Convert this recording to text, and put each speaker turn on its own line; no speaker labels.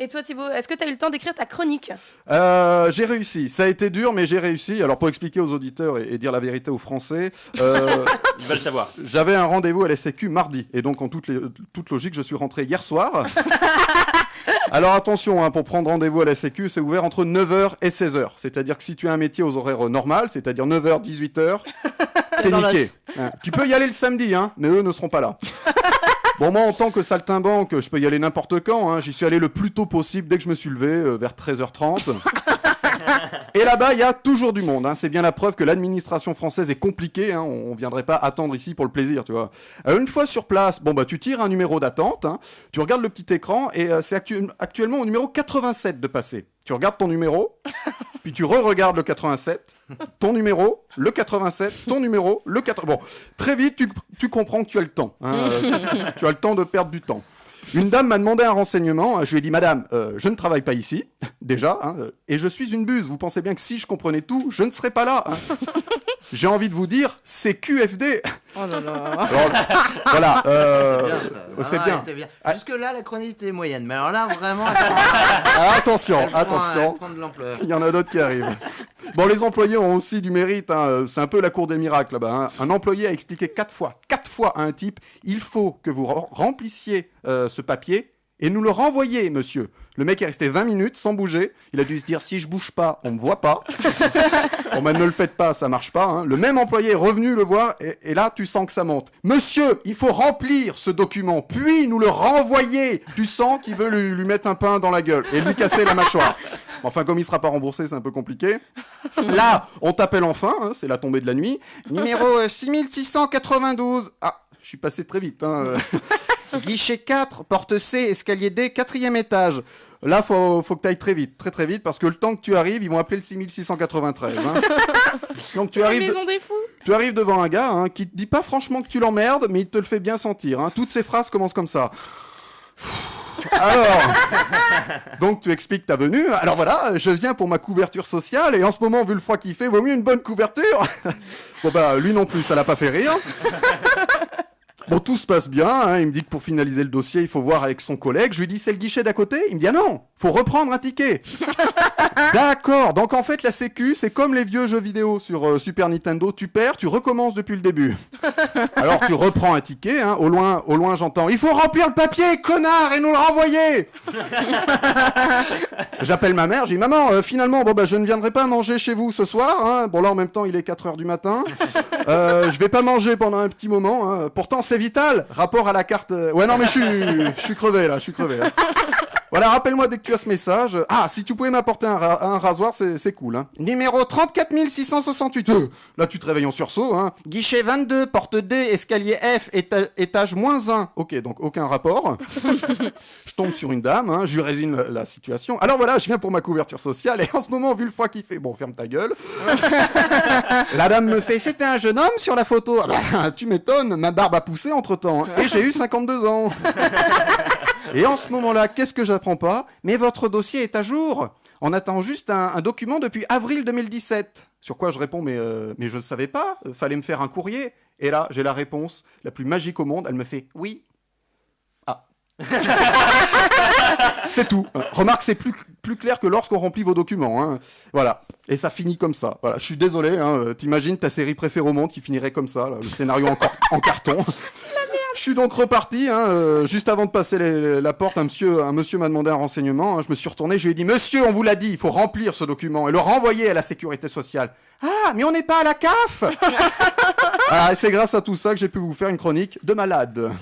Et toi Thibaut, est-ce que tu as eu le temps d'écrire ta chronique?
J'ai réussi. Ça a été dur, mais j'ai réussi. Alors pour expliquer aux auditeurs et dire la vérité aux Français,
Ils veulent savoir.
j'avais un rendez-vous à la Sécu mardi. Et donc en toute logique, je suis rentré hier soir. Alors attention, pour prendre rendez-vous à la Sécu, c'est ouvert entre 9h et 16h. C'est-à-dire que si tu as un métier aux horaires normales, c'est-à-dire 9h, 18h, t'es niqué. Tu peux y aller le samedi, mais eux ne seront pas là. Bon, moi, en tant que saltimbanque, je peux y aller n'importe quand. J'y suis allé le plus tôt possible, dès que je me suis levé, vers 13h30. Et là-bas, il y a toujours du monde. C'est bien la preuve que l'administration française est compliquée. On ne viendrait pas attendre ici pour le plaisir, tu vois. Une fois sur place, tu tires un numéro d'attente. Tu regardes le petit écran et c'est actuellement au numéro 87 de passer. Tu regardes ton numéro, puis tu re-regardes le 87, ton numéro, le 87, ton numéro, le 80. Bon, très vite, tu comprends que tu as le temps. Tu as le temps de perdre du temps. Une dame m'a demandé un renseignement. Je lui ai dit, madame, je ne travaille pas ici, déjà, et je suis une buse. Vous pensez bien que si je comprenais tout, je ne serais pas là. J'ai envie de vous dire, c'est QFD.
Oh là là.
Alors, voilà.
C'est bien, ça. Bien. Jusque-là, la chronique était moyenne. Mais alors là, vraiment...
attention.
Prendre de l'ampleur.
Il y en a d'autres qui arrivent. Bon, les employés ont aussi du mérite. C'est un peu la cour des miracles là-bas. Un employé a expliqué 4 fois à un type, il faut que vous remplissiez ce papier et nous le renvoyez, monsieur. Le mec est resté 20 minutes sans bouger. Il a dû se dire, si je bouge pas, on me voit pas. Ne le faites pas, ça marche pas. Le même employé est revenu le voir et là, tu sens que ça monte. Monsieur, il faut remplir ce document, puis nous le renvoyer. Tu sens qu'il veut lui mettre un pain dans la gueule et lui casser la mâchoire. Enfin, comme il sera pas remboursé, c'est un peu compliqué. Là, on t'appelle enfin, c'est la tombée de la nuit. Numéro 6692. Ah, je suis passé très vite. Guichet 4, porte C, escalier D, 4e étage. Là, faut que tu ailles très vite, très vite, parce que le temps que tu arrives, ils vont appeler le 6693. Donc tu arrives,
Maison des fous.
Tu arrives devant un gars qui te dit pas franchement que tu l'emmerdes, mais il te le fait bien sentir. Toutes ces phrases commencent comme ça. Alors, donc tu expliques ta venue. Alors voilà, je viens pour ma couverture sociale et en ce moment, vu le froid qu'il fait, vaut mieux une bonne couverture. Bon lui non plus, ça l'a pas fait rire. Bon, tout se passe bien, il me dit que pour finaliser le dossier, il faut voir avec son collègue. Je lui dis, c'est le guichet d'à côté? Il me dit, ah non, faut reprendre un ticket. D'accord, donc en fait, la Sécu, c'est comme les vieux jeux vidéo sur Super Nintendo. Tu perds, tu recommences depuis le début. Alors, tu reprends un ticket, au loin, j'entends, il faut remplir le papier, connard, et nous le renvoyer. J'appelle ma mère, j'ai dit, maman, finalement, je ne viendrai pas manger chez vous ce soir. Bon, là, en même temps, il est 4h du matin. Je vais pas manger pendant un petit moment. Pourtant, c'est vital, rapport à la carte... Ouais, non, mais je suis crevé, là. Voilà, rappelle-moi dès que tu as ce message. Ah, si tu pouvais m'apporter un rasoir, c'est cool. Numéro 34 668. Là, tu te réveilles en sursaut. Guichet 22, porte D, escalier F, étage -1. Ok, donc aucun rapport. Je tombe sur une dame, je lui résigne la situation. Alors voilà, je viens pour ma couverture sociale et en ce moment, vu le froid qu'il fait... Bon, ferme ta gueule. La dame me fait, c'était un jeune homme sur la photo. Ah bah, tu m'étonnes, ma barbe a poussé entre-temps. Et j'ai eu 52 ans. Et en ce moment-là, qu'est-ce que j'apprends pas? Mais votre dossier est à jour. On attend juste un document depuis avril 2017. Sur quoi je réponds, mais je ne savais pas, fallait me faire un courrier. Et là, j'ai la réponse la plus magique au monde. Elle me fait, oui. Ah. C'est tout. Remarque, c'est plus clair que lorsqu'on remplit vos documents. Voilà. Et ça finit comme ça. Voilà. Je suis désolé. T'imagines ta série préférée au monde qui finirait comme ça, là, le scénario en carton. Je suis donc reparti, juste avant de passer la porte, un monsieur m'a demandé un renseignement, je me suis retourné, je lui ai dit, monsieur, on vous l'a dit, il faut remplir ce document et le renvoyer à la sécurité sociale. Ah, mais on n'est pas à la CAF. Et c'est grâce à tout ça que j'ai pu vous faire une chronique de malade.